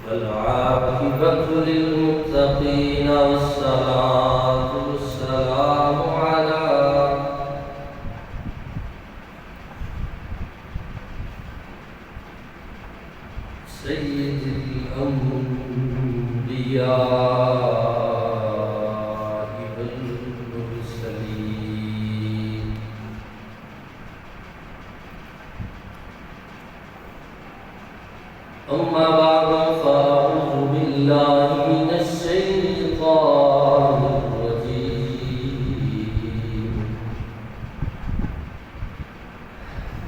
والعاقبة للمتقين والصلاة والسلام على سيد الأنبياء والمرسلين أما بعد فأعوذ بالله من الشيطان الرجيم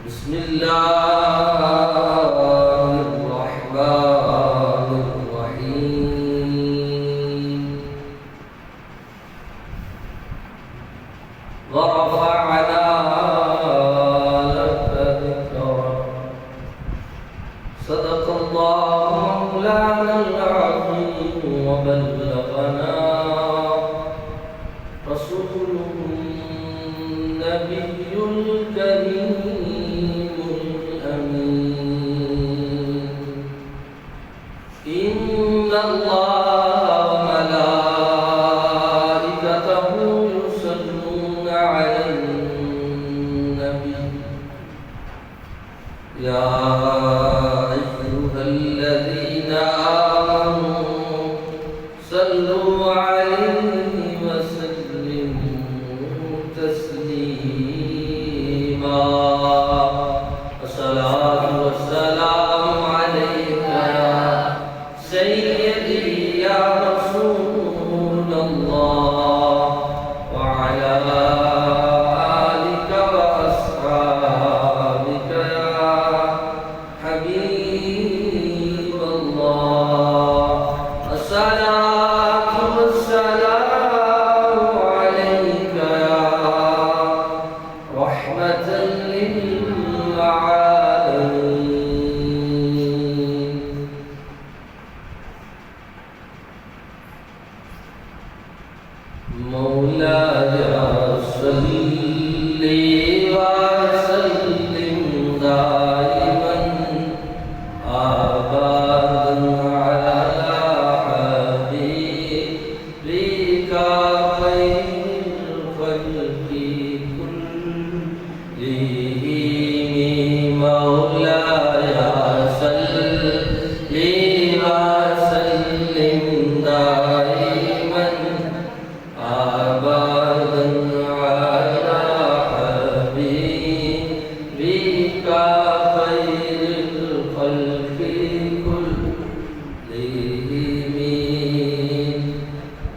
بسم الله الرحمن الرحيم ورفعنا لك ذكرك صدق الله مولانا العظيم وبلغنا رسوله النبي الكريم الأمين إن الله وملائكته يصلون على النبي يا الذين آمنوا صلوا عليه وسلموا تسليما الصلاة والسلام عليك يا سيدي يا رسول الله وعلى آلك وأصحابك يا حبيب الله الصلاة والسلام عليك يا رحمة للعالمين مولاي صل وسلم دائما أبدا على حبيبك خير الخلق كلهم مولاي صل وسلم دائما أبدا على حبيبك خير الخلق كلهم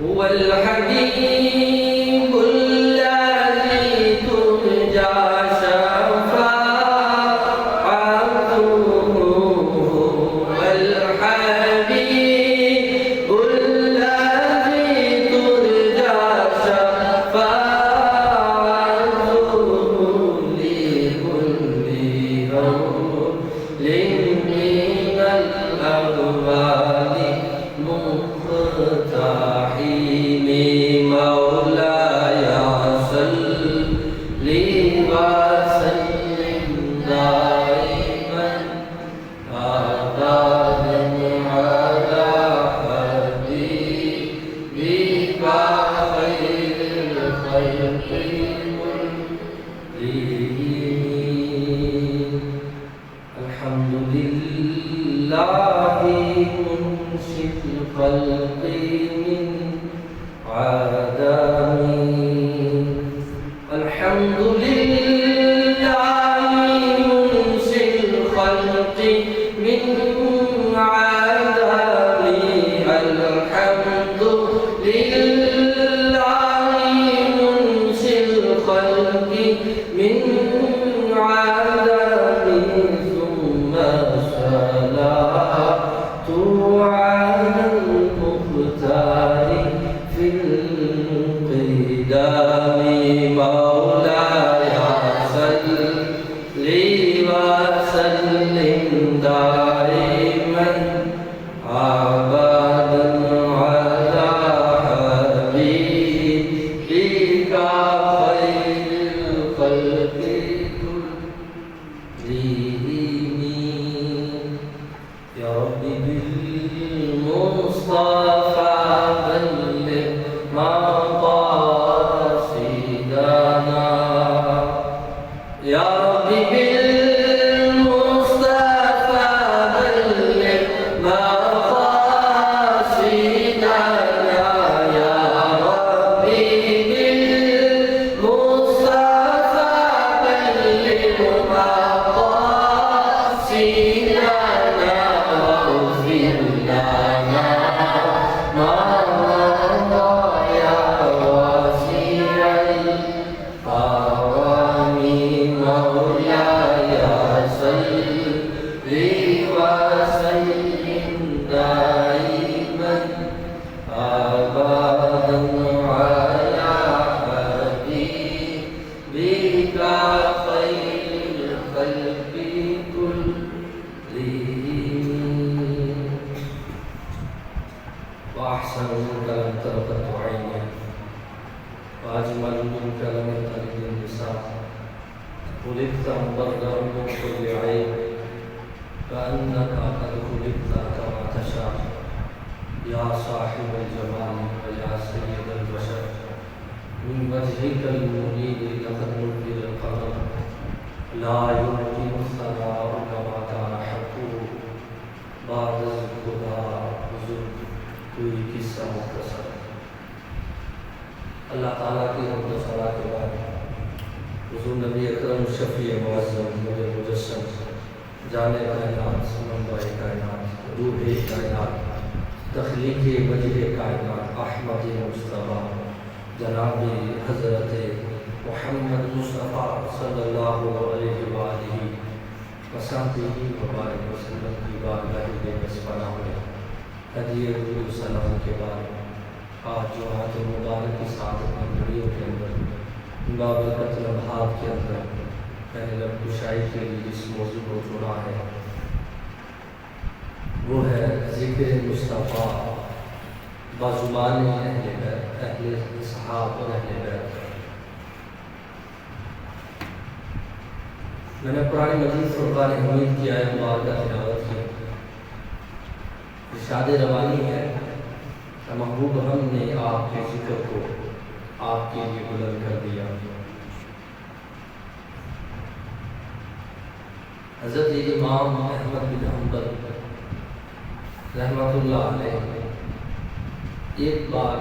هو الحبيب الذي ترجى شفاعته هو الحبيب الذي ترجى شفاعته لكل هول من الأهوال مقتحم مولاي صل وسلم دائما أبدا على حبيبك خير الخلق كلهم الحمد لله منشئ الخلق من عدم الحمد لله منشئ الخلق من عدم الحمد لله منشئ الخلق من عدم ثم الصلاة على المختار في القدام مولاي صل وسلم دائما أبدا على حبيبك رب بالمصطفى بلغ مقاصدنا يا رب بالمصطفى بلغ مقاصدنا يا رب بالمصطفى بلغ مقاصدنا واغفر لنا ما مضى يا واسع الكرم مولاي صل وسلم دائما ابدا على حبيبك خير الخلق كلهم واحسن منك لم ترقت عيني واجمل منك لم تلد النساء خلقت مبررا من كل عيب كأنك قد خلقت كما تشاء يا صاحب الجمال ويا سيد البشر من وجهك المنير لقد نبذل القمر لا يمكن الثناء كما كان حقه بعد الخدا حضور کوئی قصہ مختصر اللہ تعالیٰ کی حمد و ثنا کے بعد حضور نبی اکرم شفیع معظم مجسم جانے کائنات منبع کائنات روح کائنات تخلیق وجہ کائنات احمد مصطفیٰ جناب حضرت محمد مصطفیٰ صلی اللہ علیہ وآلہ وصحبہ وبارک وسلم کی بارگاہ بے پناہ میں ہدیہ درود سلام کے بعد آج جمعۃ مبارک کی سعادت گھڑیوں کے اندر بابرکت لمحات کے اندر میں نے لب کشائی کے لیے جس موضوع کو چنا ہے وہ ہے ذکر مصطفیٰ بزبان اہل بیت، اہل صحاب اور اہل بیت۔ میں نے قرآن مجید فرقان حمید کی آیت مبارکہ تلاوت کی۔ ارشاد روانی ہے کہ محبوب ہم نے آپ کے ذکر کو آپ کے لیے بلند کر دیا۔ حضرت امام احمد بن حنبل رحمۃ اللہ علیہ ایک بار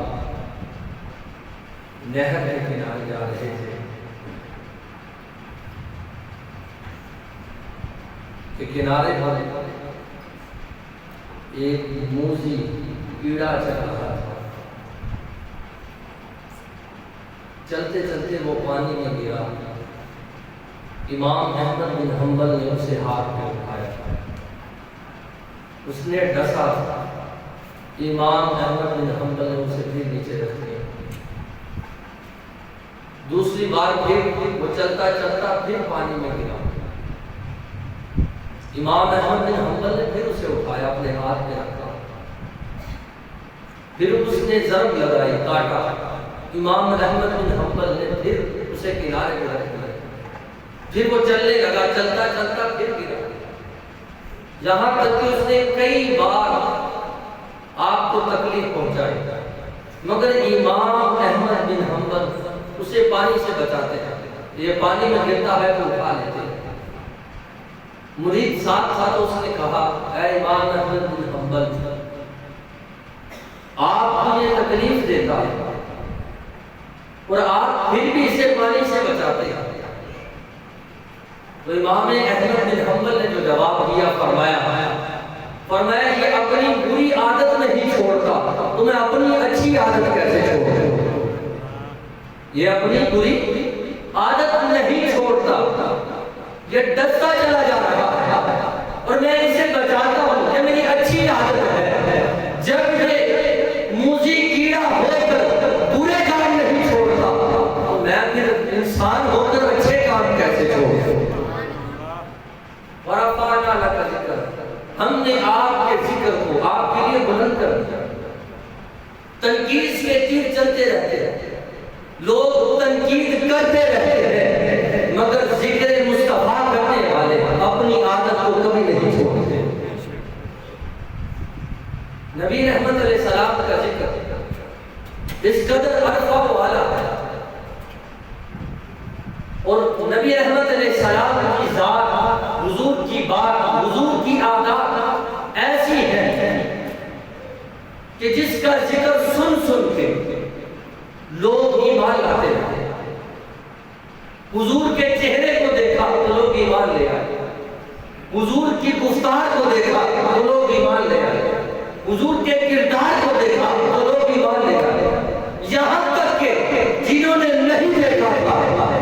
نہر کے کنارے جا رہے تھے کہ کنارے پر ایک موذی کیڑا چل رہا تھا۔ چلتے چلتے وہ پانی میں گرا۔ امام احمد بن حنبل نے اسے ہاتھ میں اٹھایا، اس نے ڈسا۔ امام احمد بن حنبل نے اسے پھر نیچے رکھ دیا۔ دوسری بار پھر وہ چلتا چلتا پھر پانی میں گرا۔ امام احمد بن حنبل نے پھر اسے اٹھایا، اپنے ہاتھ میں رکھا، پھر اس نے ضرب لگائی، کاٹا۔ امام احمد بن حنبل نے پھر اسے کنارے پہ رکھ دیا، پھر وہ چلنے لگا، چلتا چلتا پھر گرا، یہاں تک کہ اس نے کئی بار آپ کو تکلیف پہنچائی، مگر امام احمد بن حنبل اسے پانی سے بچاتے ہیں۔ یہ پانی میں گرتا ہے تو اٹھا لیتے ہیں۔ مرید ساتھ ساتھ اس نے کہا، اے امام احمد بن حنبل، آپ مجھے تکلیف دیتا ہے اور آپ پھر بھی اسے پانی سے بچاتے ہیں۔ تو امام احمد بن حنبل نے جو جواب دیا، فرمایا یہ اپنی بری عادت نہیں چھوڑتا تو میں اپنی اچھی عادت کیسے چھوڑوں؟ یہ اپنی بری عادت نہیں چھوڑتا، یہ ڈستا چلا جا رہا ہے اور میں اسے بچاتا ہوں، یہ میری اچھی عادت ہے۔ جب یہ موذی کیڑا ہو کر برے کام نہیں چھوڑتا تو میں پھر انسان ہو کر اچھے کام کیسے چھوڑوں؟ وَرَفَعْنَا لَكَ ذِكْرَكَ، ہم نے آپ کے ذکر کو آپ کے لیے بلند کر دیا۔ تنقید کے تیر چلتے رہتے ہیں، لوگ تنقید کرتے رہتے ہیں، مگر ذکر مصطفیٰ کرنے والے اپنی عادت کو کبھی نہیں چھوڑتے۔ نبی رحمت علیہ السلام کا ذکر اس قدر عرفہ والا ہے، اور نبی رحمت علیہ السلام کی ذات، حضور کی بات، حضور کی عادات ایسی ہے کہ جس کا ذکر سن سن کے لوگ ایمان لاتے ہیں۔ حضور کے چہرے کو دیکھا تو لوگ ایمان لے آئے، حضور کی گفتار کو دیکھا تو لوگ ایمان لے آئے، حضور کے کردار کو دیکھا تو لوگ ایمان لے آئے، یہاں تک کہ جنہوں نے نہیں دیکھا تھا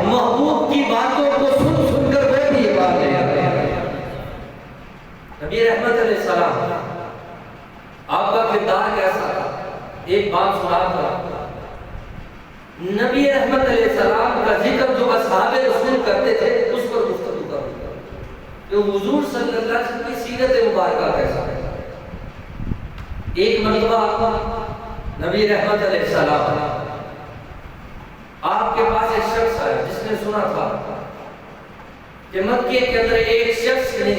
محبوب کی باتوں کو سن سن کر وہ بھی ایمان لے آئے۔ نبی رحمت علیہ السلام آپ کا کردار کیسا تھا؟ ایک بات سنا تھا، نبی رحمت علیہ السلام کا ذکر جو اصحاب رسول کرتے تھے اس پر گفتگو کروں کہ حضور صلی اللہ علیہ وسلم کی سیرت مبارکہ کیسا ہے۔ ایک مرتبہ نبی رحمت علیہ السلام آپ کے پاس ایک شخص آیا جس نے سنا تھا کہ مکے کے اندر ایک شخص نے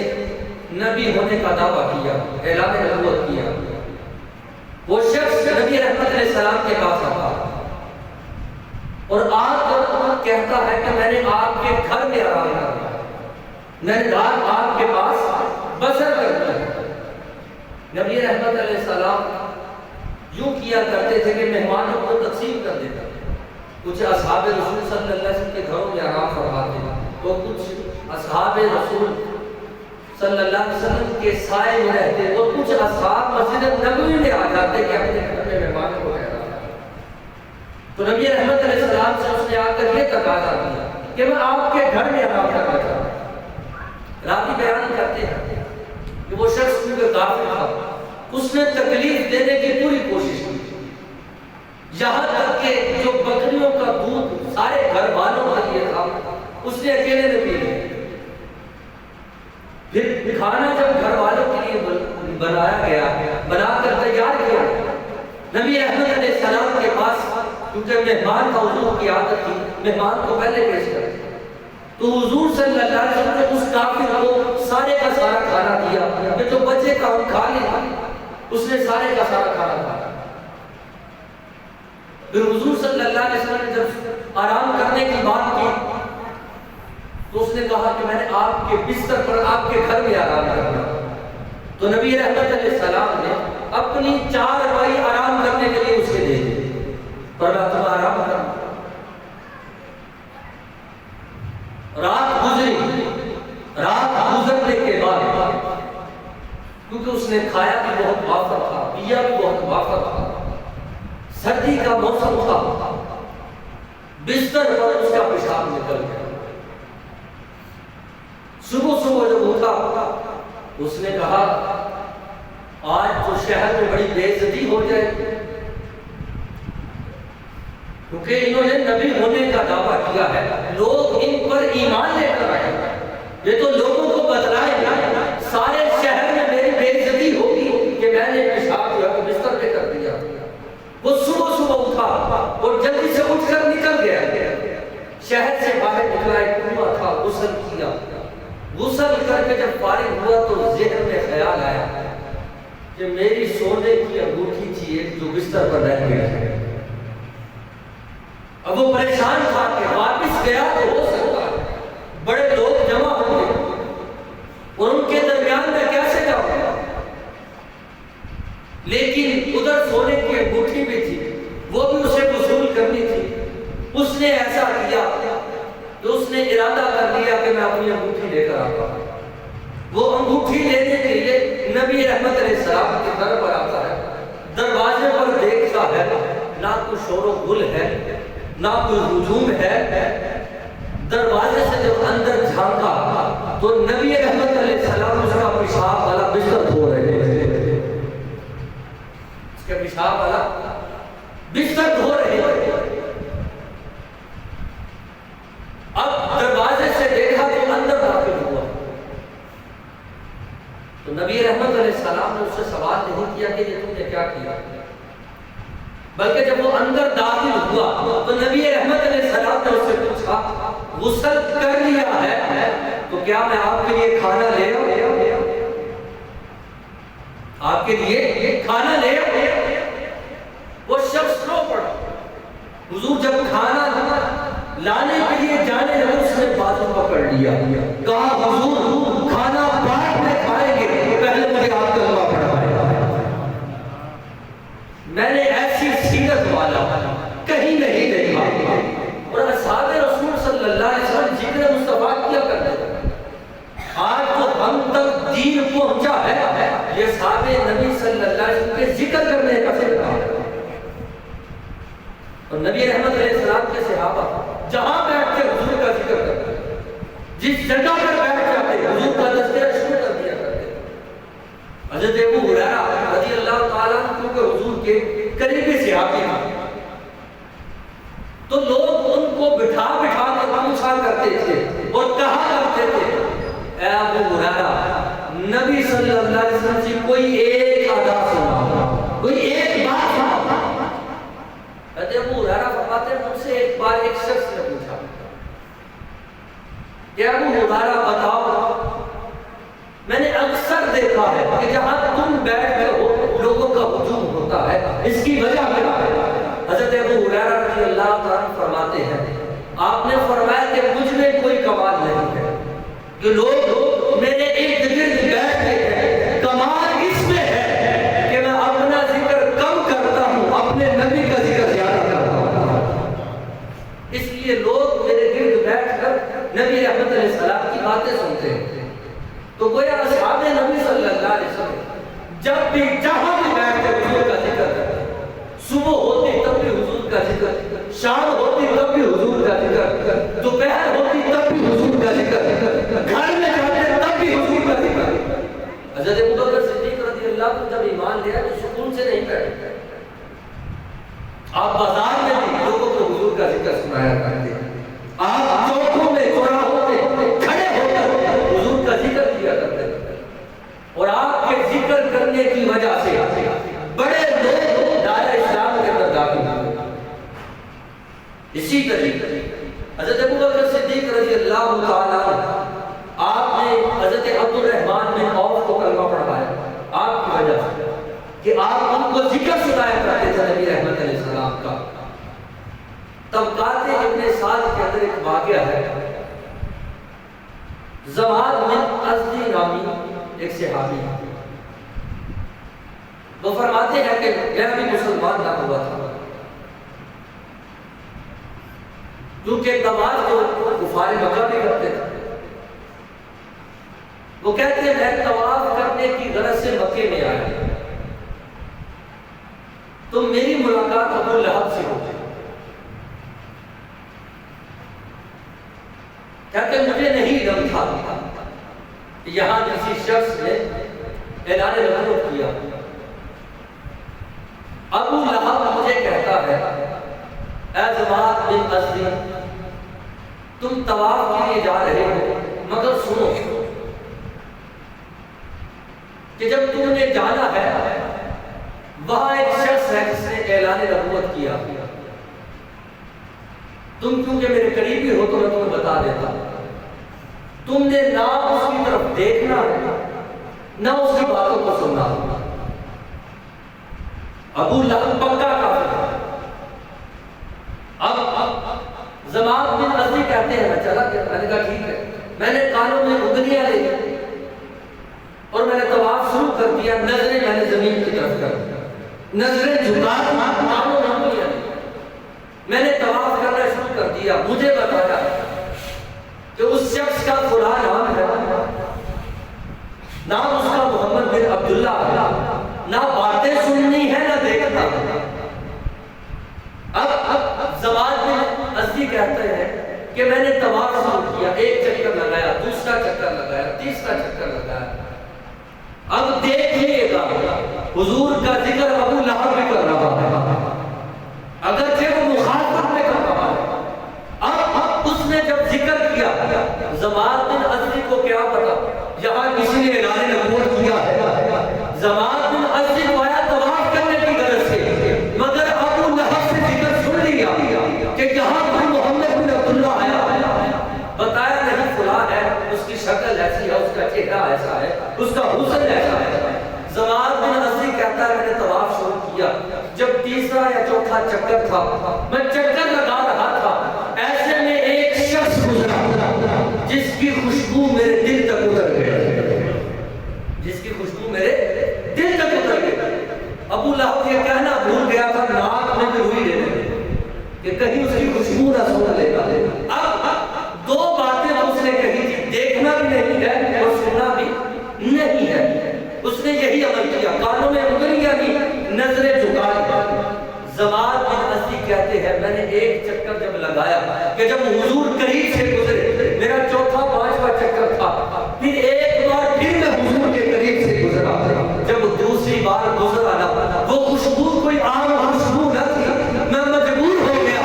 نبی ہونے کا دعویٰ کیا، اعلان نبوت کیا۔ وہ شخص نبی رحمت علیہ السلام کے پاس آتا اور آج کہتا ہے کہ میں نے آپ کے گھر میں آرام کیا، میں نے رات آپ کے پاس بسر کرتا ہے۔ نبی رحمت علیہ السلام یوں کیا کرتے تھے کہ مہمانوں کو تقسیم کر دیتا، کچھ اصحاب رسول صلی اللہ علیہ وسلم کے گھروں میں آرام فرماتے تو کچھ اصحاب رسول صلی اللہ علیہ وسلم کے سائے میں رہتے اور کچھ اصحاب مسجد نبوی میں آ جاتے کہ اپنے گھر میں مہمانوں کو ٹھہرانا۔ تو نبی رحمت علیہ السلام سے اس نے آ کر یہ تقاضا کیا کہ میں آپ کے گھر میں آرام کرنا چاہتا ہوں۔ راوی بیان کرتے ہیں کہ وہ شخص کیونکہ کافر تھا، اس نے تکلیف دینے کی پوری کوشش کی، یہاں تک کہ جو بکریوں کا دودھ سارے گھر والوں کے لیے تھا اس نے اکیلے نے پی لیا۔ پھر کھانا جب گھر والوں کے لیے بنایا گیا، بنا کر تیار کیا، نبی رحمت علیہ السلام کے پاس کیونکہ مہمان کا حضور کی عادت تھی مہمان کو پہلے پیش کر، تو حضور صلی اللہ علیہ وسلم نے اس کافر کو سارے کا سارا کھانا دیا کہ جو بچے کا ہم کھا لیں، اس نے سارے کا سارا کھانا کھایا۔ پھر حضور صلی اللہ علیہ وسلم نے جب آرام کرنے کی بات کی تو اس نے کہا کہ میں نے آپ کے بستر پر آپ کے گھر میں آرام کرنا۔ تو نبی رحمت علیہ السلام نے اپنی 4 روائی آرام کرنے کے لیے اس کے دے دی، پر تم آرام کرنا۔ رات گزرنے کے بعد کیونکہ اس نے کھایا بھی بہت وافر تھا، پیا بھی بہت وافر تھا، سردی کا موسم تھا، بستر پر اس کا پیشاب نکل گیا۔ صبح جب اٹھا اس نے کہا آج تو شہر میں بڑی بے عزتی ہو جائے کیونکہ انہوں نے نبی ہونے کا دعویٰ کیا ہے، لوگ ان پر ایمان لے کر آئے، یہ تو لوگوں کو بتلائے گا، سارے شہر میں میری بے عزتی ہوگی کہ میں نے پیشاب جو ہے بستر پہ کر دیا۔ وہ صبح اٹھا اور جلدی سے اٹھ کر نکل گیا، شہر سے باہر نکلا، ایک کنواں تھا، غسل کیا، غسل کر کے جب فارغ ہوا تو ذہن میں خیال آیا کہ میری سونے کی انگوٹھی تھی ایک جو بستر پر رہ گیا ہے۔ اب وہ پریشان تھا کہ واپس گیا تو ہو سکتا ہے بڑے لوگ جمع ہوں گے اور ان کے درمیان میں کیسے جاؤں، لیکن ادھر سونے کی انگوٹھی بھی تھی، وہ بھی اسے وصول کرنی تھی۔ اس نے ایسا کیا تو اس نے ارادہ کر لیا کہ میں اپنی انگوٹھی لے کر آتا ہوں۔ وہ انگوٹھی لینے کے لیے نبی رحمت علیہ السلام کے در پر آتا ہے، دروازے پر دیکھتا ہے نہ کوئی شور و غل ہے نہ کوئی ہجوم ہے۔ دروازے سے جب اندر جھانکا تو نبی رحمت علیہ السلام اس کا پیشاب والا بستر دھو رہے تھے، اس کے پیشاب والا بستر دھو رہے تھے۔ اب دروازے سے دیکھا تو اندر داخل ہوا تو نبی رحمت علیہ السلام نے اس سے سوال نہیں کیا کہ یہ تم نے کیا کیا، بلکہ جب وہ اندر داخل ہوا تو نبی رحمت علیہ السلام نے اس سے پوچھا غسل کر لیا ہے تو کیا میں آپ کے لیے کھانا لے آؤں؟ آپ کے لیے کھانا لے آؤ۔ وہ شخص رو پڑا۔ حضور جب کھانا لانے کے لیے جانے لگے اس نے بازو پکڑ لیا، کہا حضور کھانا بعد میں کھائیں گے، پہلے مجھے آپ کلمہ پڑھائیں۔ میں نے ایسی سیرت والا کہیں نہیں دیکھا۔ اور اصحاب رسول صلی اللہ علیہ وسلم ذکر مصطفیٰ کیا کرتے تھے۔ آج تو ہم تک دین پہنچا ہے یہ اصحاب نبی صلی اللہ علیہ وسلم کے ذکر کرنے کا طریقہ ہے۔ اور نبی رحمت علیہ السلام کے صحابہ جہاں بیٹھ کے حضور کا ذکر کرتے، جس جگہ پر بیٹھ جاتے حضور کا تذکرہ شروع کر دیا کرتے۔ حضرت ابو ہریرہ رضی اللہ تعالیٰ عنہ کیونکہ حضور کے قریبی صحابی ہیں تو لوگ ان کو بٹھا بٹھا کر پوچھا کرتے تھے اور کہا کرتے تھے، اے ابو ہریرہ نبی صلی اللہ علیہ وسلم سے کوئی ایک ادا سنا، کوئی ایک بات سنا۔ حضرت ابو ہریرہ فرماتے ہیں مجھ سے ایک بار ایک شخص نے پوچھا کہ ابو ہریرہ بتاؤ، میں نے اکثر دیکھا ہے کہ جہاں تم بیٹھتے ہو لوگوں کا ہجوم ہوتا ہے، اس کی وجہ کیا ہے؟ حضرت ابو ہریرہ رضی اللہ تعالیٰ فرماتے ہیں آپ نے فرمایا کہ مجھ میں کوئی کمال نہیں ہے کہ لوگ میرے ارد گرد بیٹھتے ہیں، کمال اس میں ہے کہ میں اپنا ذکر کم کرتا ہوں، اپنے نبی کا ذکر زیادہ کرتا ہوں۔ اس لیے لوگ میرے گرد بیٹھ کر نبی رحمت علیہ السلام کی باتیں سنتے ہیں۔ تو گویا اصحاب نبی صلی اللہ علیہ وسلم جب بھی جہاں بھی بیٹھ کر حضور کا ذکر کرتے، صبح ہوتی تب بھی حضور کا ذکر، شام ہوتی تب بھی حضور کا ذکر، دوپہر ہوتی تب بھی حضور کا ذکر، گھر میں جاتے تب بھی حضور کا ذکر۔ حضرت ابو بکر صدیق رضی اللہ عنہ جب ایمان لیا تو سکون سے نہیں بیٹھے، آپ بازار میں بھی لوگوں کو حضور کا ذکر سنایا کرتے، آپ چوکوں میں چوراہوں میں کھڑے ہو کر حضور کا ذکر کیا کرتے، اور آپ کے ذکر کرنے کی وجہ سے بڑے لوگ دائرہ اسلام کے اندر داخل ہوئے۔ اسی طریقے حضرت ابو بکر صدیق رضی اللہ تعالیٰ عنہ آپ نے حضرت عبد الرحمن بن عوف کو کلمہ پڑھایا آپ کی وجہ سے کہ آپ ان کو ذکر سنایا کرتے تھے نبی رحمت علیہ السلام کا۔ طبقات ابن سعد کے اندر ایک واقعہ ہے، زماد بن ازدی نامی ایک صحابی ہے، وہ فرماتے ہیں کہ میں بھی مسلمان نہ ہوا تھا کیونکہ طواف جو کفار مکہ بھی کرتے تھے، وہ کہتے ہیں میں طواف کرنے کی غرض سے مکے میں آیا تو میری ملاقات ابو لہب سے ہو گئی۔ کہتے مجھے نہیں علم تھا کہ یہاں کسی شخص نے اعلان نبوت کیا۔ ابو لہب مجھے کہتا ہے اے زماد بن ازدی تم طواف کے لیے جا رہے ہو، مگر سنو کہ جب تم نے جانا ہے وہاں ایک شخص ہے جس نے اعلان نبوت کیا، تم کیونکہ میرے قریبی ہو تو میں تمہیں بتا دیتا، تم نے نہ اس کی طرف دیکھنا نہ اس کی باتوں کو سننا۔ ابو لہب پکا کافر ہے۔ اب زماد بن ازدی کہتے ہیں میں چلا گیا، میں نے کہا ٹھیک ہے، میں نے کانوں میں انگلیاں لے لی اور میں نے طواف شروع کر دیا، نظریں میں نے زمین کی طرف کر دیا، نظریں جھکا کانوں میں انگلیاں لے، میں نے طواف کرنا شروع کر دیا۔ مجھے بتایا کہ اس شخص کا فلاں نام ہے، نام اس کا محمد بن عبداللہ ہے، نہ باتیں سننی ہے نہ دیکھنا۔ اب زماد بن ازدی کہتے ہیں کہ میں نے طواف شروع کیا، ایک چکر لگایا، دوسرا چکر لگایا، تیسرا چکر لگایا۔ اب دیکھیے گا حضور کا ذکر ابو لہب بھی کر رہا ہے، اگرچہ وہ مخالفت میں کر رہا ہے۔ اب اس نے جب ذکر کیا، زماد بن ازدی کو کیا پتا یہاں کسی نے اعلان نبوت کیا ہے۔ زماد بن ازدی کو آیا طواف کرنے کی غرض سے، مگر ابو لہب سے ذکر سن لیا کہ یہاں کوئی محمد بن عبداللہ آیا، بتایا نہیں فلاں ہے، اس کی شکل ایسی ہے، اس کا چہرہ ایسا ہے، اس کا حسن ایسا ہے۔ زماد بن کہتا ہے میں نے طواف شروع کیا، جب تیسرا یا چوتھا چکر تھا، میں چکر لگا رہا تھا، ایسے میں ایک شخص گزرا جس کی خوشبو میرے دل تک اتر گئی، جس کی خوشبو میرے دل تک اتر گئی۔ ابو لہب یہ کہنا بھول گیا تھا ناک میں بھی روئی لینے کہ کہیں اس کی خوشبو نہ سن لے گا۔ اب دو باتیں اس نے کہی تھی، دیکھنا بھی نہیں ہے اور سننا بھی نہیں ہے، اس نے یہی عمل کیا، کانوں میں انگلی یعنی نظریں جھکائی۔ زماد بن اسدی کہتے ہیں میں نے ایک چکر جب لگایا کہ جب حضور قریب سے گزرے، میرا چوتھا پانچواں چکر تھا، پھر ایک بار پھر میں حضور کے قریب سے گزرا، جب دوسری بار گزرا نا وہ خوشبو کوئی عام خوشبو نہ تھی، میں مجبور ہو گیا،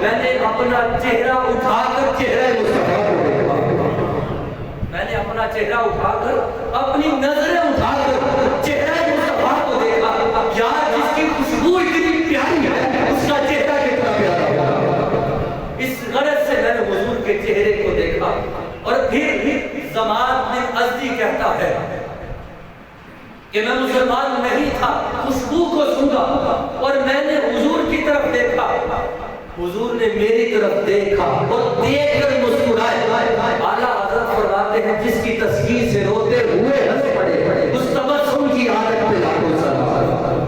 میں نے اپنا چہرہ اٹھا کر چہرہ مصطفیٰ کو دیکھا، میں نے اپنا چہرہ اٹھا کر اپنی نظریں اٹھا کر چہرہ مصطفیٰ کو دیکھا، یار جس کی خوشبو اتنی پیاری ہے اس کا چہرہ کتنا پیارا ہوگا۔ اس غرض سے میں نے حضور کے چہرے کو دیکھا۔ اور پھر زماد بن اسدی کہتا ہے کہ میں مسلمان نہیں تھا، خوشبو کو سنا اور میں نے حضور کی طرف دیکھا، حضور نے میری طرف دیکھا اور دیکھ کر مسکرائے۔ اعلیٰ حضرت فرماتے ہیں جس کی تسکین سے روتے ہوئے ہنس پڑے، اس تبسم کی عادت پہ لاکھوں سلام۔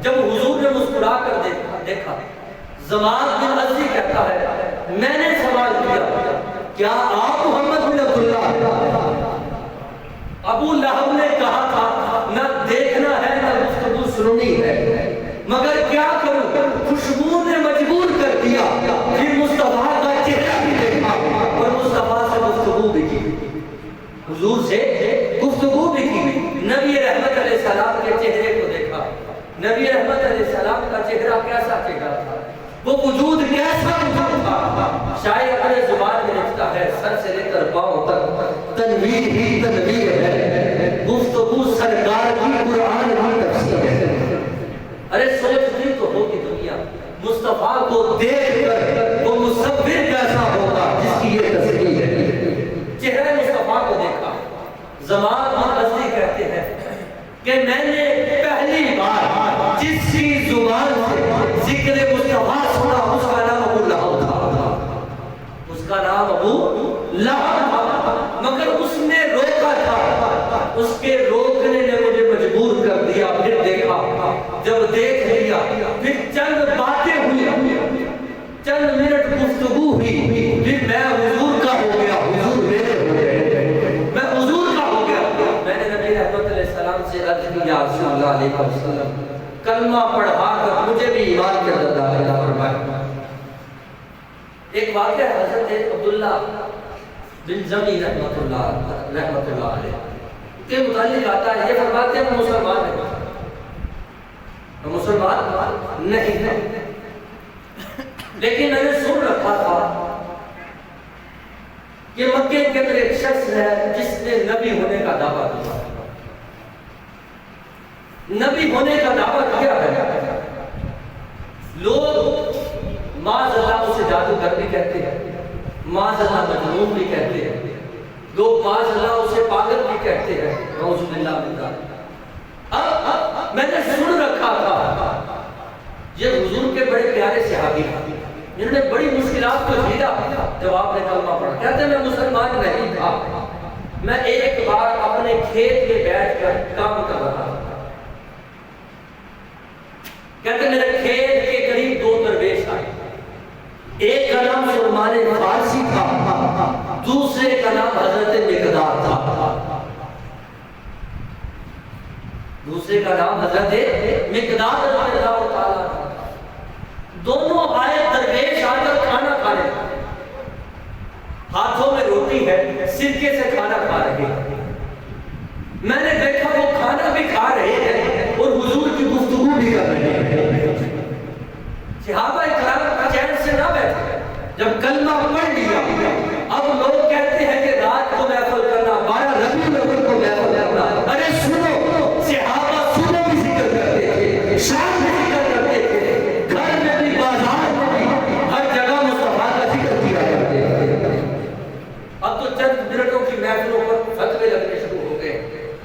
جب حضور نے مسکرا کر دیکھا، زماد بن اسدی کہتا ہے میں نے سوال کیا کیا آپ محمد بن عبداللہ؟ ابو لہب نے کہا تھا نہ دیکھنا ہے نہ گفتگو سننی ہے، مگر کیا کروں، خوشبو نے مجبور کر دیا، پھر مصطفیٰ کا چہرہ بھی دیکھا اور مصطفیٰ سے گفتگو بھی کی، حضور سے گفتگو بھی کی، نبی رحمت علیہ السلام کے چہرے کو دیکھا۔ نبی رحمت علیہ السلام کا چہرہ کیسا چہرہ تھا، وہ وجود کیسا وجود تھا، شاعر اپنے زبان میں لکھتا ہے سر سے لے کر پاؤں تک تنویر ہی تنویر ہے، گفتگو سرکار کی قرآن کی تفسیر ہے۔ ارے سوچتی تو ہوگی دنیا مصطفیٰ کو دیکھ کر وہ مصور کیسا ہوگا جس کی یہ تصویر ہے۔ چہرہ مصطفیٰ کو دیکھا۔ زماد بن اسدی کہتے ہیں کہ میں نے پہلی بار جس کی زبان سے ذکر مصطفیٰ سنا اس کا نام ابو لہب تھا، اس کا نام ابو لہب تھا، مگر اس نے روکا تھا، اس کے روکنے نے مجھے مجبور کر دیا۔ پھر دیکھا، جب دیکھ لیا پھر چند باتیں ہوئی، چند منٹ گفتگو ہوئی، پھر میں حضور کا ہو گیا، حضور میرے ہو گئے، میں حضور کا ہو گیا۔ میں نے نبی رحمت علیہ السلام سے عرض کی یا رسول اللہ علیہ وسلم کلمہ پڑھا کر مجھے بھی ایمان کے اندر داخل فرمائے۔ ایک واقعہ حضرت عبداللہ بن زمی رحمت اللہ علیہ کے متعلق آتا ہے، یہ فرماتے ہیں میں مسلمان ہیں، میں مسلمان نہیں ہے، لیکن میں نے سن رکھا تھا کہ مکے کے اندر ایک شخص ہے جس نے نبی ہونے کا دعویٰ کیا، نبی ہونے کا دعویٰ کیا ہے، لوگ معاذ اللہ اسے جادوگر بھی کہتے ہیں، معاذ اللہ مجنون بھی کہتے ہیں، لوگ معاذ اللہ اسے پاگل بھی کہتے ہیں، نعوذ باللہ من ذالک۔ اب میں نے سن رکھا تھا یہ حضور کے بڑے پیارے صحابی ہیں، جنہوں نے بڑی مشکلات کو جھیلا جب آپ نے کلمہ پڑھا۔ کہتے ہیں میں مسلمان نہیں تھا، میں ایک بار اپنے کھیت میں بیٹھ کر کام کر رہا تھا، کہتے ہیں میرے کھیت کے قریب دو درویش آئے، ایک کا نام سلمان فارسی تھا، دوسرے کا نام حضرت مقداد تھا، دوسرے کا نام حضرت مقداد رضی اللہ تعالیٰ۔ دونوں آئے درویش آ کر کھانا کھا رہے ہیں، ہاتھوں میں روٹی ہے، سرکے سے کھانا کھا رہے ہیں۔ میں نے دیکھا وہ کھانا بھی کھا رہے ہیں اور حضور کی گفتگو بھی کر رہے ہیں۔ صحابہ کرام چین سے نہ بیٹھے، جب کلمہ پڑھ لیا اب لوگ کہتے ہیں کہ رات کو محفل کرنا، 12 ربیع الاول کو محفل کرنا۔ ارے سنو، صحابہ صبح بھی ذکر کرتے تھے، شام بھی ذکر کرتے تھے، گھر میں بھی بازار میں بھی ہر جگہ مصطفیٰ کا ذکر کیا کرتے تھے۔ اب تو چند منٹوں کی محفلوں پر فتوے لگنے شروع ہو گئے۔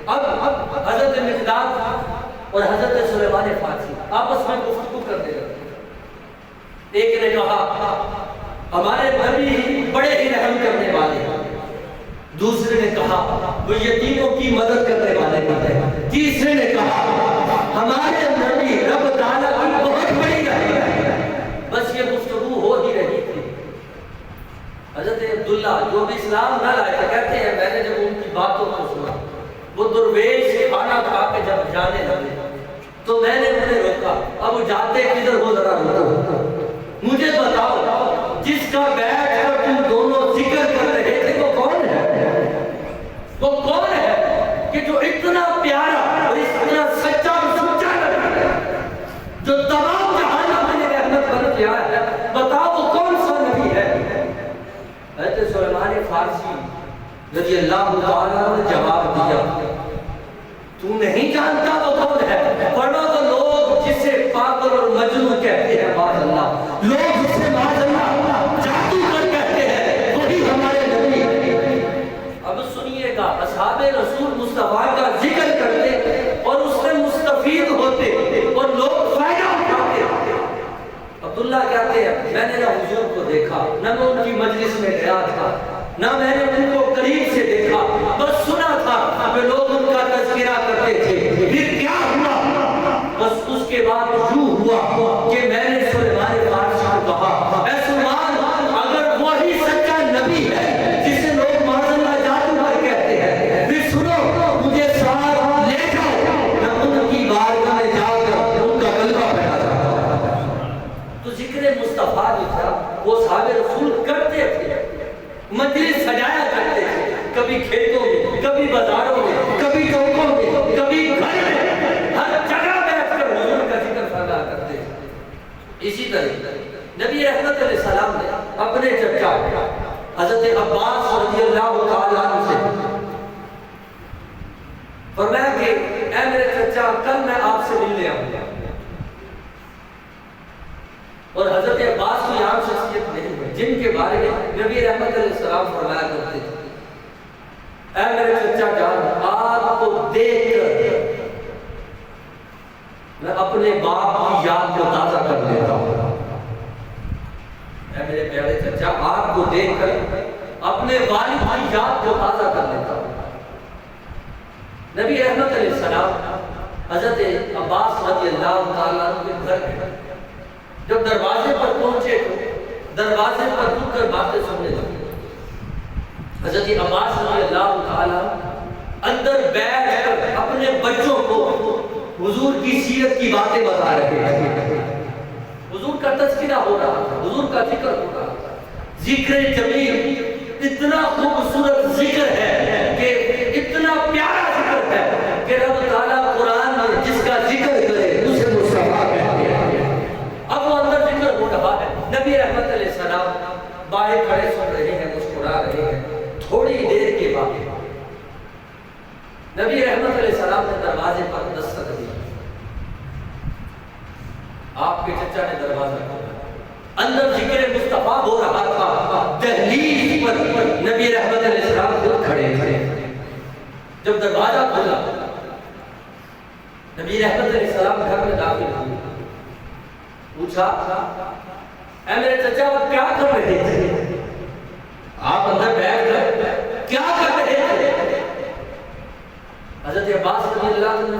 اب حضرت مقداد حضرت سلیمان فارسی آپس میں گفتگو کرنے لگے۔ ایک نے کہا ہمارے نبی بڑے ہی رحم کرنے والے ہیں، دوسرے نے کہا وہ یتیموں کی مدد کرنے والے ہیں، تیسرے نے کہا ہمارے نبی رب تعالیٰ کی بہت بڑی رحمت ہے۔ بس یہ گفتگو ہو ہی رہی تھی۔ حضرت عبداللہ جو بھی اسلام نہ لائے تھے کہتے ہیں میں نے جب ان کی باتوں کو سنا، وہ درویش کھانا کھا کے جب جانے لگے تو میں نے انہیں روکا، اب جاتے کدھر ہو ذرا روکو، مجھے بتاؤ جس کا بیٹھ کر تم دونوں ذکر کر رہے تھے وہ کون ہے؟ وہ کون ہے کہ جو اتنا پیارا اور اتنا سچا اور سچا نبی ہے، جو تمام جہان میں نے رحمت بن کیا ہے، بتاؤ وہ کون سا نبی ہے؟ حضرت سلیمان فارسی رضی اللہ تعالیٰ نے جواب دیا تو نہیں جانتا وہ کون ہے؟ فرمایا وہ لوگ جسے پاگل اور مجنون کہتے ہیں معاذ اللہ، لوگ جسے معاذ اللہ جادوگر کہتے ہیں، وہی ہمارے نبی ہے۔ اب سنیے گا، اصحاب رسول مصطفیٰ کا ذکر کرتے اور اس سے مستفید ہوتے اور لوگ فائدہ اٹھاتے۔ عبداللہ کہتے ہیں میں نے نہ حضور کو دیکھا، نہ میں ان کی مجلس میں گیا تھا، نہ میں نے ان کو قریب سے دیکھا، بس سنا تھا کہ لوگ ان کا تذکرہ کرتے تھے۔ پھر کیا ہوا؟ بس اس کے بعد یوں ہوا کہ میں نے سلیمان فارسی کو کہا اے سلیمان اگر وہی سچا نبی ہے جسے لوگ معاذ اللہ جادوگر کہتے ہیں، پھر سنو مجھے ساتھ لے جاؤ، میں ان کی بارگاہ میں جا کر ان کا غلبہ پہنا جاؤں۔ تو ذکر مصطفیٰ جو تھا وہ صحابہ رسول کرتے تھے، مجلس سجایا کرتے تھے، کبھی کھیتوں میں، کبھی بازاروں میں، کبھی چوکوں میں، کبھی گھر میں، ہر جگہ بیٹھ کر حضور کا ذکر فرمایا کرتے تھے۔ اسی طرح نبی رحمت علیہ السلام نے اپنے چچا حضرت عباس رضی اللہ تعالیٰ عنہ سے فرمایا کہ اے میرے چچا کل میں آپ سے ملنے آؤں گا، اور حضرت عباس کوئی عام شخصیت نہیں ہے جن کے بارے میں نبی رحمت علیہ السلام فرمایا کرتے تھے اے میرے چچا جان آپ کو دیکھ کر میں اپنے باپ کی یاد کو تازہ کر لیتا ہوں۔ اے میرے پیارے چچا آپ کو دیکھ کر اپنے والد کی یاد کو تازہ کر لیتا ہوں۔ نبی رحمت علیہ السلام حضرت عباس رضی اللہ تعالیٰ عنہ کے گھر میں جب دروازے پر پہنچے تو دروازے پر رک کر باتیں سننے لگے۔ حضرت عباس رضی اللہ تعالیٰ اندر بیٹھ کر اپنے بچوں کو حضور کی سیرت کی باتیں بتا رہے تھے، حضور کا تذکرہ ہو رہا تھا، حضور کا ذکر ہو رہا تھا۔ ذکر جمیل اتنا خوبصورت ذکر ہے کہ اتنا پیارا ذکر ہے کہ رب تعالیٰ قرآن میں جس کا ذکر کرے اسے مصطفیٰ کہتے ہیں۔ اب وہ اندر ذکر ہو رہا ہے، نبی رحمت علیہ السلام باہر کھڑے سن رہے ہیں، مسکرا رہے ہیں۔ تھوڑی دیر کے بعد نبی رحمت علیہ السلام نے دروازے پر دستک دی، آپ کے چچا نے دروازہ کھولا، اندر ذکر مصطفیٰ ہو رہا تھا، دہلیز پر نبی رحمت علیہ السلام خود کھڑے تھے۔ جب دروازہ کھولا نبی رحمت علیہ السلام گھر میں داخل ہوئے، پوچھا اے میرے چچا وہ کیا کر رہے تھے؟ آپ اندر بیٹھ کر کیا کر رہے تھے؟ حضرت عباس رضی اللہ عنہ نے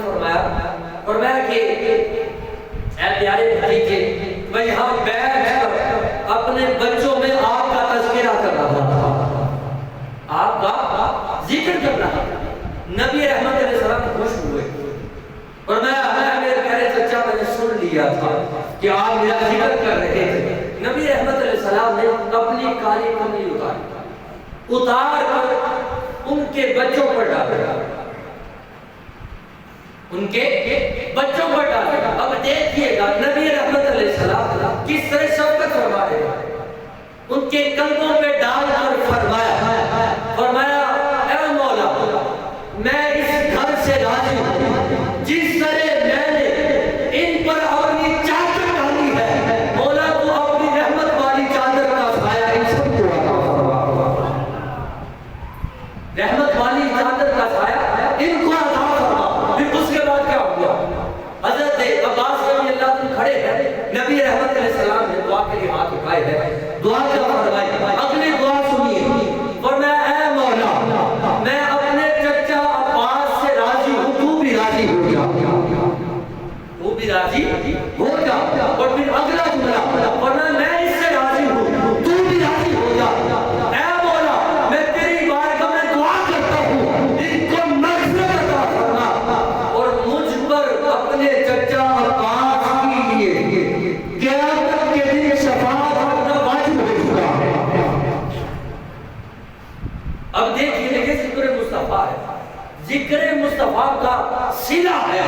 فرمایا کہ اے پیارے بھتیجے میں یہاں بیٹھ کر اپنے بچوں میں آپ کا تذکرہ کر رہا تھا، آپ کا ذکر کر رہا تھا۔ نبی رحمت علیہ السلام خوش ہوئے اور میں میرے پیارے چچا میں نے سن لیا تھا کہ آپ میرا ذکر کر رہے تھے۔ نبی رحمت علیہ السلام نے اپنی کالی کملی اتار کر ان کے بچوں پر ڈالا، ان کے بچوں پر ڈالا۔ اب دیکھیے گا نبی رحمت علیہ السلام کس طرح شفقت فرما رہے ہیں، ان کے کندھوں پہ ڈال کر فرمایا اے مولا میں اس گھر سے راضی ہوں، جس طرح میں نے ان پر اپنی چادر ڈالی ہے، مولا تو اپنی رحمت والی چادر کا سایہ ان سب کو عطا فرما، رحمت والی چادر کا سایہ ان کو عطا فرما۔ پھر اس کے بعد کیا ہوا؟ نبی رحمت علیہ السلام نے دعا کے لیے ہاتھ اٹھائے ہیں، دعا کیا فرمائی؟ اگلی دعا سنیے، فرمایا اے مولا میں اپنے چچا عباس سے راضی ہوں، تو بھی راضی ہو جا، تو بھی راضی ہو جا۔ اور پھر اگلا جملہ فرمایا میں اس سے راضی ہوں، تو بھی راضی ہو جا۔ اے مولا میں تیری بارگاہ میں دعا کرتا ہوں ان کو مغفرت عطا فرما، اور مجھ پر اپنے چچا عباس کے لیے قیامت کے دن شفاعت کرنا واجب ہو چکا ہے۔ اب دیکھیے یہ ذکر مصطفیٰ ہے، ذکر مصطفیٰ کا صلہ ہے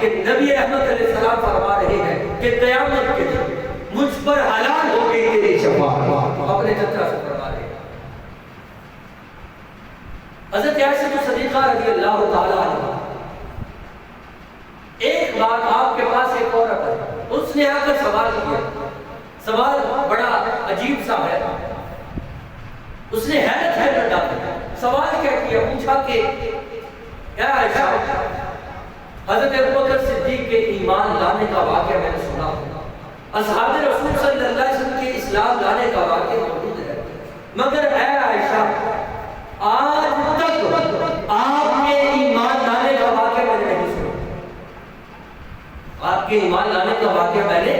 کہ نبی رحمت علیہ السلام فرما رہے ہیں کہ قیامت کے دن مجھ پر حلال ہو گئی تیری شفاعت، اپنے چچا سے فرما رہے ہیں۔ حضرت عائشہ صدیقہ رضی اللہ تعالیٰ عنہ، ایک بات آپ کے پاس ایک عورت ہے، اس نے آ کر سوال کیا، سوال بڑا عجیب سا ہے، اس نے حیرت میں ڈالا۔ سوال کیا کیا؟ پوچھا کہ یا عائشہ حضرت ابوبکر صدیق کے ایمان لانے کا واقعہ میں نے سنا، اصحاب رسول صلی اللہ علیہ وسلم کے اسلام لانے کا واقعہ موجود ہے، مگر اے عائشہ آج تک آپ کے ایمان لانے کا واقعہ میں نے نہیں سنا، آپ کے ایمان لانے کا واقعہ میں نے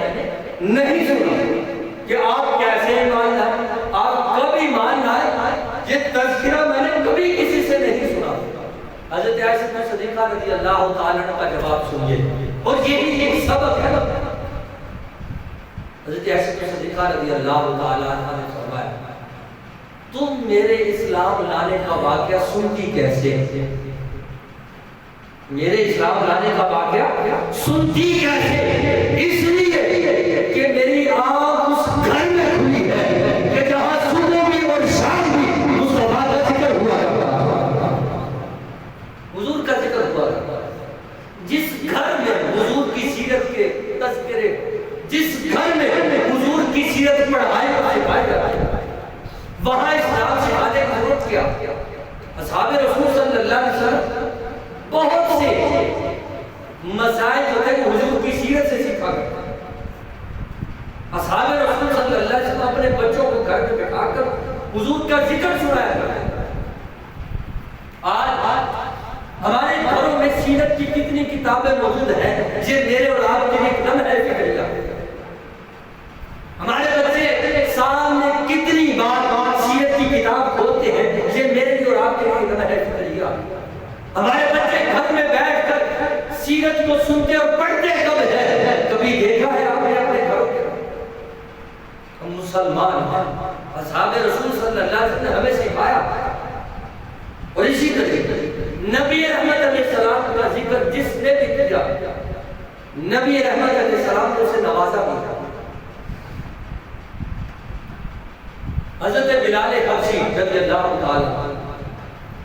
نہیں سنا کہ آپ کیسے ایمان لائے، آپ کب ایمان لائے، یہ تذکرہ میں نے کبھی کسی سے نہیں سنا۔ حضرت عائشہ صدیقہ رضی اللہ تعالیٰ عنہ کا جواب سنیے، اور یہ بھی ایک سبق ہے۔ حضرت عائشہ صدیقہ رضی اللہ تعالیٰ عنہ نے فرمایا تم میرے اسلام لانے کا واقعہ سنتی کیسے؟ میرے اسلام لانے کا واقعہ سنتی کیسے؟ اس لیے کہ میری آنکھ اس گھر میں کھلی ہے کہ جہاں صبح بھی اور شام بھی مصطفیٰ کا ذکر ہوا ہے، حضور کا ذکر ہوا ہے۔ جس گھر میں حضور کی سیرت کے تذکرے، جس گھر میں حضور کی سیرت پڑھائی اور سکھائی جاتی ہے، وہاں اسلام سکھانے کی ضرورت کیا؟ اصحاب رسول صلی اللہ علیہ وسلم بہت سے مسائل جو ہے حضور کی سیرت سے سیکھا کرتے، اصحاب رسول صلی اللہ علیہ وسلم اپنے بچوں کو گھر میں بٹھا کر حضور کا ذکر سنایا کرتے۔ آج ہمارے گھروں میں سیرت کی کتنی کتابیں موجود ہیں، یہ میرے اور آپ کے لیے ایک لمحہ فکریہ۔ ہمارے بچے سامنے کتنی بار سیرت کی کتاب کھولتے ہیں، یہ میرے لیے اور آپ کے لیے لمحہ فکریہ۔ ہمارے بچے گھر میں بیٹھ کر سیرت کو سنتے اور پڑھتے کب ہے؟ کبھی دیکھا ہے آپ نے اپنے گھروں کے؟ ہم مسلمان ہیں، اصحاب رسول صلی اللہ علیہ وسلم نے ہمیں سکھایا، اور اسی طرح نبی رحمت علیہ السلام کا ذکر جس نے بھی کیا، نبی رحمت علیہ السلام نے اسے نوازا بھی تھا۔ حضرت بلال حبشی رضی اللہ تعالیٰ،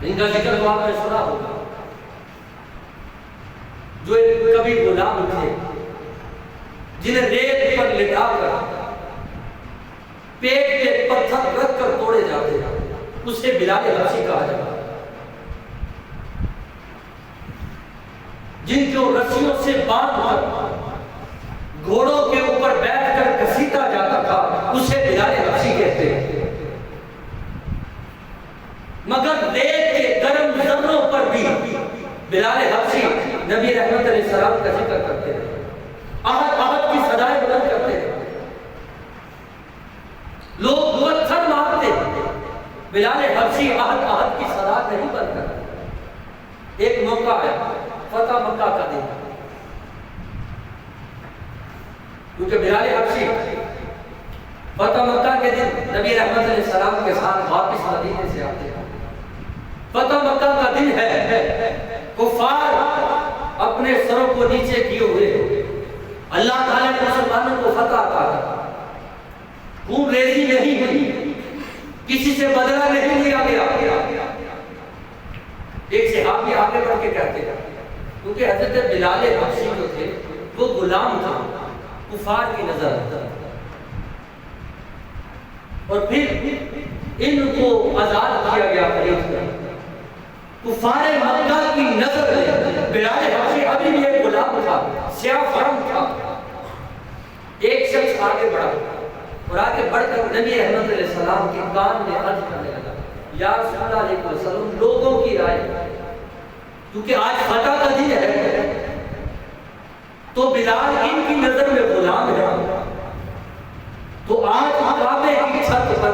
ان کا ذکر تو آپ نے سنا ہوگا، جو کبھی غلام تھے جنہیں ریت پر لٹا کر پیٹ پہ پتھر رکھ کر توڑے جاتے، اسے بلال حبشی کہا جاتا، جن کو رسیوں سے باندھ کر گھوڑوں کے اوپر بیٹھ کر گھسیٹا جاتا تھا، اسے بلال حبشی کہتے ہیں۔ مگر ریت کے گرم ذروں پر بھی بلال حبشی نبی رحمت علیہ السلام کا ذکر کرتے ہیں، احد احد کی صدائیں بلند کرتے ہیں، لوگ پتھر مارتے ہیں، بلال حبشی احد احد کی صدا نہیں بند کرتے۔ ایک موقع ہے فتح مکہ کا دن، کیونکہ بلال حبشی فتح مکہ کے دن نبی رحمت علیہ السلام کے ساتھ واپس مدینے سے آتے ہیں۔ فتح مکہ کا دن ہے، کفار اپنے سروں کو نیچے کیے ہوئے، اللہ تعالیٰ نے مسلمانوں کو فتح عطا کیا، خون ریزی نہیں ہوئی، کسی سے بدلہ نہیں لیا گیا۔ ایک صحابی آگے بڑھ کے کہتے ہیں، کیونکہ حضرت بلال حبشی جو تھے وہ غلام تھا کفار کی نظر، اور پھر ان کو آزاد کیا گیا خرید کر، کفار مکہ کی نظر میں بلال حبشی ابھی بھی ایک غلام تھا، سیاہ فرم تھا، ایک شخص آگے بڑھا اور آگے بڑھ کر نبی احمد علیہ السلام کے کان میں عرض کرنے لگا، یا رسول اللہ علیہ وسلم، لوگوں کی رائے کیونکہ آج فتح کا دن ہے تو بلال ان کی نظر میں غلام ہے، تو آج کعبے کی چھت پر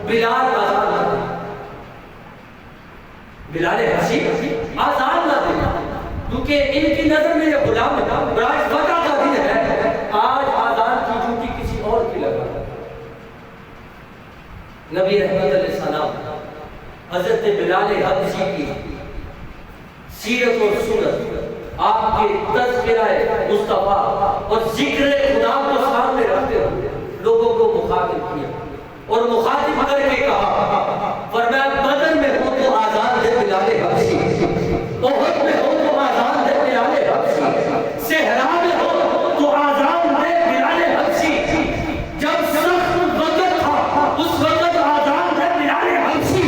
بلال آزان نہ دے، بلال حبشی آزان نہ دے، کیونکہ ان کی نظر میں یہ غلام ہے اور آج فتح کا دن ہے، آج آزان کی ڈیوٹی کسی اور کی لگا۔ نبی رحمت علیہ السلام حضرت بلال حبشی کی سیرت اور سنت، آپ کے تذکرہ مصطفیٰ اور ذکر خدا کو سامنے رکھتے ہوئے لوگوں کو مخاطب کیا اور مخاطب کر کے کہا، فرمایا بدر میں ہو تو آزان دے بلال حبشی، احد میں ہو تو آزان دے بلال حبشی، صحرا میں ہو تو آزان دے بلال حبشی، جب سخت وقت تھا اس وقت آزان دے بلال حبشی،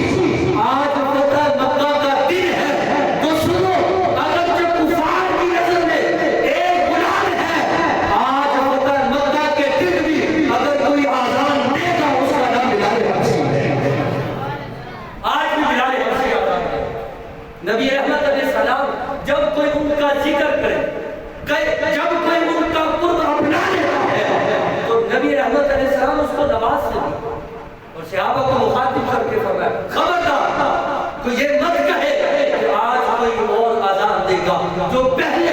آج فتح مکہ کا دن ہے تو سنو، اگر جب کفار کی نظر میں ایک غلام ہے، آج فتح مکہ کے دن بھی اگر کوئی آزان دے گا اس کا نام بلال حبشی ہے۔ آج بھی بلال حبشی آزان ہے۔ نبی رحمت علیہ السلام جب کوئی ان کا ذکر کرے، جب کوئی ان کا قرب اپنا لیتا ہے تو نبی رحمت علیہ السلام اس کو نوازتے ہیں اور صحابہ کو مخاطب کر کے فرمایا، خبردار تو یہ مت کہے کہ آج کوئی اور آزان دے گا جو پہلے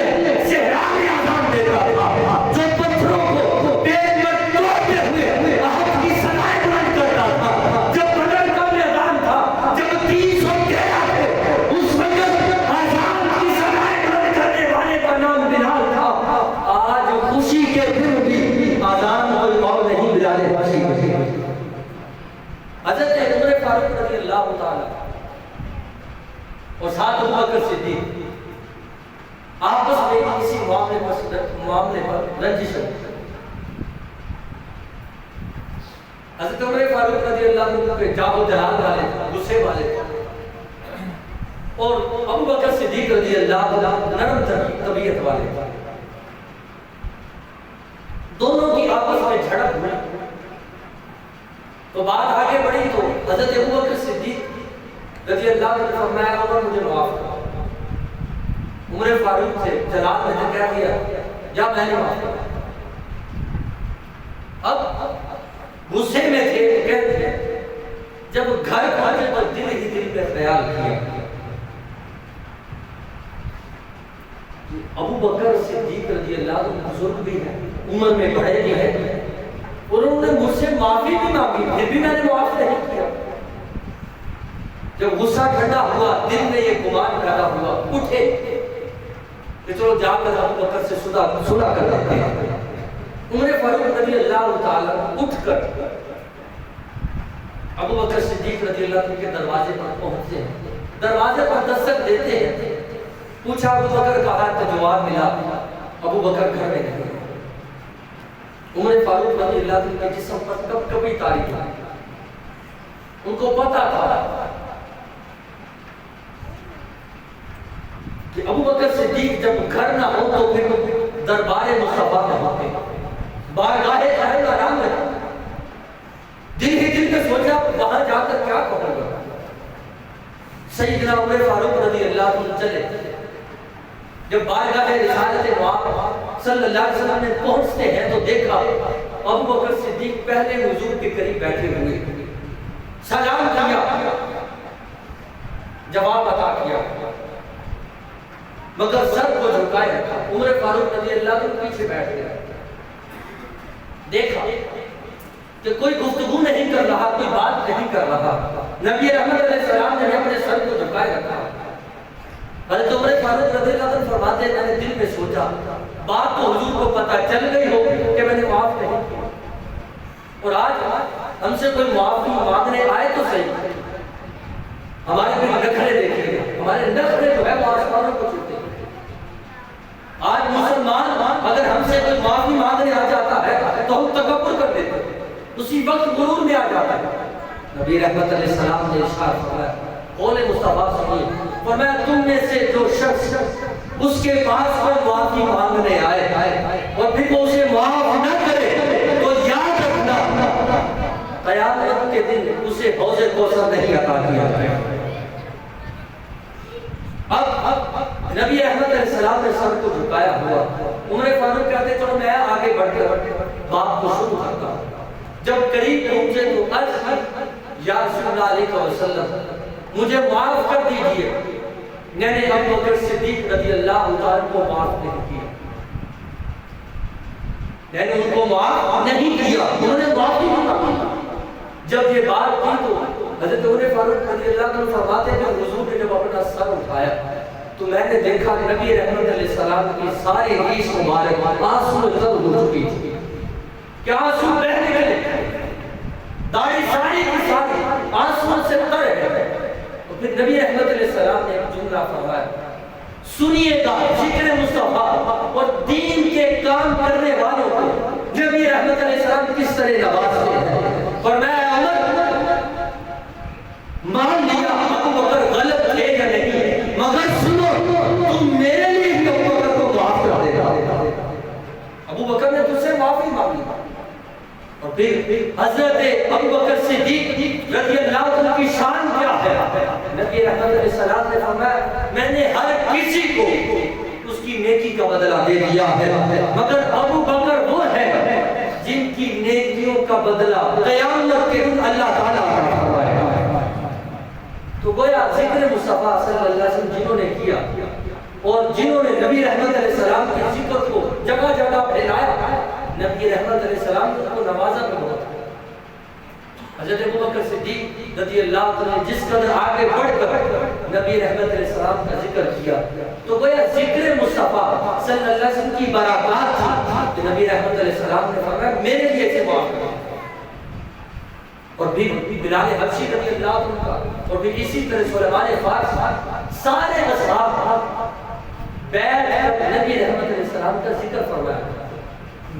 صحرا میں آزان دیتا تھا، جو پتھروں کو پیٹ پر توڑتے ہوئے احد کی سلائیں بلند کرتا تھا، جب بدر کا میدان تھا، جب 313 تھے، اس وقت آزان کی سلائیں بلند کرنے والے کا نام بلال تھا۔ آج خوشی کے دن بھی آزان کوئی اور نہیں، بلال حبشی۔ حضرت عمر فاروق رضی اللہ تعالیٰ اور ساتھ ابو بکر صدیق آپس میں اسی معاملے پر رنجش ہے۔ حضرت عمر فاروق رضی اللہ عنہ کے جاہ و جلال والے غصے والے اور ابو بکر صدیق رضی اللہ عنہ نرم طبیعت والے، دونوں کی آپس میں جھڑپ ہوئی تو بات آگے بڑھی تو حضرت ابو بکر صدیق رضی اللہ عنہ نے فرمایا، عمر مجھے معاف کر۔ عمر فاروق سے جلال نے کہہ دیا، یا میں نے معاف کر۔ اب غصے میں تھے تو کہتے ہیں جب گھر پہنچے تو دل ہی دل پہ خیال کیا، ابو بکر صدیق رضی اللہ عنہ بزرگ بھی ہے، عمر میں بڑے بھی ہیں، اور انہوں نے مجھ سے معافی بھی مانگی، پھر بھی میں نے معاف نہیں کیا۔ جب غصہ ٹھنڈا ہوا، دل میں یہ گمان پیدا ہوا، اٹھے کہ چلو جا کر ابو بکر سے صلح کر لیتے ہیں۔ عمر فاروق رضی اللہ تعالیٰ اٹھ کر ابو بکر صدیق رضی اللہ عنہ کے دروازے پر پہنچتے ہیں، دروازے پر دستک دیتے ہیں، پوچھا ابو بکر کہا تو جواب ملا ابو بکر گھر میں نہیں۔ عمر فاروق رضی اللہ عنہ کے جسم پر کب کبھی تاریخ ہے، ان کو پتا تھا کہ ابو بکر صدیق جب گھر نہ ہو تو پھر دربار مصطفیٰ میں ہوتے، بارگاہ خیر آرام میں، دل ہی دل میں سوچا وہاں جا کر کیا کہوں گا۔ سیدنا عمر فاروق رضی اللہ عنہ چلے، جب بارگاہ رسالت مآب صلی اللہ علیہ وسلم نے پہنچتے ہیں تو دیکھا ابو بکر صدیق پہلے حضور کے قریب بیٹھے ہوئے، سلام کیا، جواب عطا کیا، مگر سر کو جھکائے رکھا۔ عمر فاروق رضی اللہ عنہ پیچھے بیٹھ گیا، دیکھا کہ کوئی گفتگو نہیں کر رہا، کوئی بات نہیں کر رہا، نبی رحمت علیہ السلام نے اپنے سر کو جھکائے رکھا۔ حضرت عمر فاروق رضی اللہ عنہ فرماتے ہیں میں نے دل میں سوچا بات تو حضور کو پتہ چل گئی ہو کہ میں نے معاف نہیں کیا، اور آج ہم سے کوئی معافی مانگنے آئے تو صحیح، ہمارے بھی نخرے دیکھیں گے، ہمارے نخرے جو ہے وہ آسمانوں کو چھوتے ہیں۔ آج مسلمان اگر ہم سے کوئی معافی مانگنے آ جاتا ہے تو ہم تکبر کر دیتے ہیں، اسی وقت غرور میں آ جاتا ہے۔ نبی رحمت علیہ السلام نے ارشاد فرمایا، قول مصطفیٰ سنیے، فرمایا تم میں سے جو شخص اس کے پاس پر معافی مانگنے آئے اور پھر وہ اسے معاف نہ کرے بڑھ کر بات کو شروع کرتا ہوں۔ جب قریب پہنچے تو عرض کی یا رسول اللہ علیہ وسلم مجھے معاف کر دیجئے، میں نے ابو بکر صدیق رضی اللہ عنہ کو معاف نہیں کیا، میں نے ان کو معاف نہیں کیا، انہوں نے معاف نہیں کیا۔ جب یہ بات کی تو حضرت عمر فاروق رضی اللہ عنہ فرماتے ہیں کہ حضور نے جب اپنا سر اٹھایا تو میں نے دیکھا نبی رحمت علیہ السلام کی ساری ریش مبارک آنسو میں تر ہو چکی تھی، کہ آنسو بہہ نکلے، داڑھی ساری کی ساری آنسو سے تر ہے۔ اور پھر نبی رحمت علیہ السلام نے ایک جملہ فرمایا، سنیے گا ذکر مصطفیٰ اور دین کے کام کرنے والوں کو نبی رحمت علیہ السلام کس طرح نوازتے ہیں۔ فرمایا مان لیا ابو بکر غلط تھے یا نہیں، مگر سنو تم میرے لیے بھی ابو بکر کو معاف کر دے گا۔ ابو بکر نے تجھ سے معافی مانگی، اور پھر حضرت ابو بکر صدیق رضی اللہ عنہ کی شان کیا ہے؟ نبی رحمت علیہ السلام نے فرمایا میں نے ہر کسی کو اس کی نیکی کا بدلہ دے دیا ہے، مگر ابو بکر وہ ہے جن کی نیکیوں کا بدلہ قیامت کے دن اللہ تعالیٰ کرے گا۔ تو گویا ذکر مصطفیٰ صلی اللہ علیہ وسلم جنہوں نے کیا اور جنہوں نے نبی رحمت علیہ السلام کے ذکر کو جگہ جگہ پھیلایا، نبی رحمت علیہ السلام نے ان کو نوازا بھی بہت۔ حضرت ابو بکر صدیق رضی اللہ عنہ جس قدر آگے بڑھ کر نبی رحمت علیہ السلام کا ذکر کیا تو گویا ذکر مصطفیٰ صلی اللہ علیہ وسلم کی برکات تھی کہ نبی رحمت علیہ السلام نے فرمایا میرے لیے سے معاف کرو۔ اور پھر بلال حبشی رضی اللہ عنہ کا، اور پھر اسی طرح سلیمان فارس، سارے اصحاب بیٹھ کر نبی رحمت علیہ السلام کا ذکر فرمایا،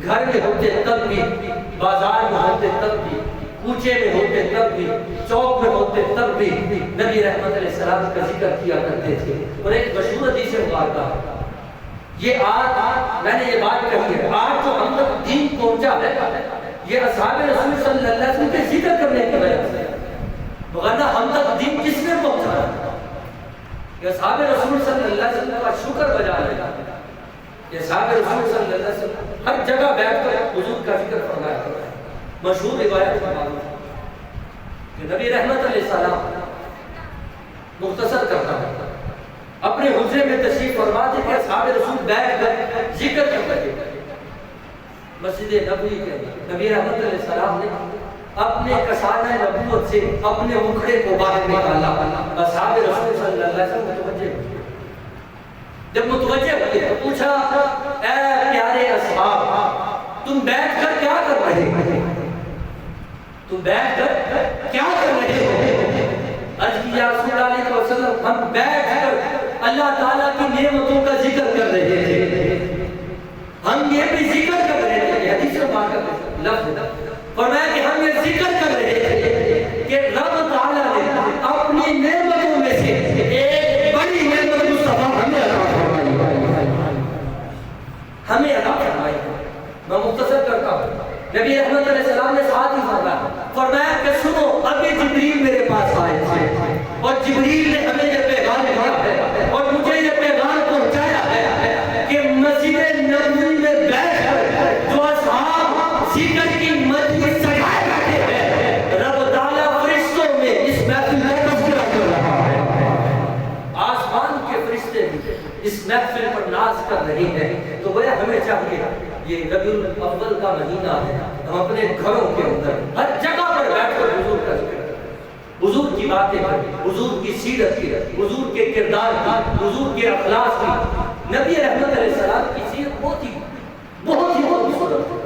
گھر میں ہوتے تب بھی، بازار میں ہوتے تب بھی، کوچے میں ہوتے تب بھی، چوک میں ہوتے تب بھی نبی رحمت علیہ السلام کا ذکر کیا کرتے تھے۔ اور ایک مشہور حدیث مبارکہ یہ آج میں نے یہ بات کہی ہے، آج جو ہم تک دین پہنچا ہے یہ اصحاب رسول صلی اللہ علیہ وسلم کے ذکر کرنے کی وجہ سے، ورنہ ہم تک دین کس نے پہنچایا؟ یہ اصحاب رسول صلی اللہ علیہ وسلم کا شکر بجا رہے ہیں، یہ اصحاب رسول صلی اللہ علیہ وسلم ہر جگہ بیٹھ کر حضور کا ذکر فرمایا کرتے ہیں۔ مشہور روایت معلوم ہے کہ نبی رحمت علیہ السلام مختصر کرتا ہے اپنے حجرے میں تشریف فرما تھے کہ اصحاب رسول بیٹھ کر ذکر کرتے تھے۔ مسجد نبوی کے نبی رحمت علیہ السلام نے اپنے کسانہ نبوت سے اپنے مکھڑے کو باہر نکالا، اصحاب رسول صلی اللہ علیہ وسلم متوجہ ہوئے۔ جب متوجہ ہوئے تو پوچھا اے پیارے اصحاب تم بیٹھ کر کیا کر رہے ہو؟ تم بیٹھ کر کیا کر رہے ہو؟ عرض کی یا رسول اللہ علیہ وسلم ہم بیٹھ کر اللہ تعالیٰ کی نعمتوں کا ذکر کر رہے تھے، ہم یہ بھی ذکر کر رہے تھے، حدیث مبارکہ لفظ فرمایا کہ ہم یہ ذکر کر رہے تھے کہ رب تعالیٰ نے اپنی نعمتوں میں سے ایک بڑی نعمت مصطفیٰ ہمیں عطا فرمائی ہے۔ میں مختصر کرتا ہوں، نبی رحمت علیہ السلام نے ساتھ ہی فرمایا کہ سنو ابھی جبریل میرے پاس آئے تھے اور جبریل نے ہمیں یہ پیغام دیا ہے اور مجھے یہ پیغام پہنچایا ہے کہ مسجد نبوی میں بیٹھ کر جو اصحاب ذکر کی مجلس سجائے بیٹھے ہیں رب تعالیٰ فرشتوں میں اس محفل کا تذکرہ کر رہا ہے، آسمان کے فرشتے اس محفل پر ناز کر رہے ہیں۔ تو گویا ہمیں چاہیے یہ ربیع الاول کا مہینہ ہے، ہم اپنے گھروں کے اندر ہر جگہ پر بیٹھ کر حضور کا ذکر کریں، حضور کی باتیں کریں، حضور کی سیرت کی، حضور کے کردار کی، حضور کے اخلاق کی۔ نبی رحمت علیہ السلام کی سیرت بہت ہی خوبصورت ہے۔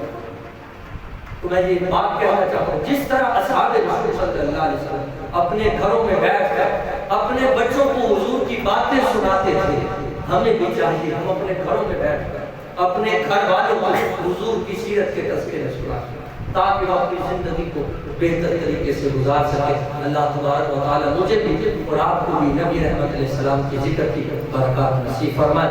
تو میں یہ بات کہنا چاہتا ہوں جس طرح اصحاب رسول صلی اللہ علیہ وسلم اپنے گھروں میں بیٹھ کر اپنے بچوں کو حضور کی باتیں سناتے تھے، ہمیں بھی چاہیے ہم اپنے گھروں میں بیٹھ کر اپنے گھر والوں کو حضور کی سیرت کے تذکرے سنائیں تاکہ وہ اپنی زندگی کو بہتر طریقے سے گزار سکے۔ اللہ تبارک و تعالی مجھے بھی اور آپ کو بھی نبی رحمت علیہ السلام کی ذکر کی برکات نصیب فرمائے۔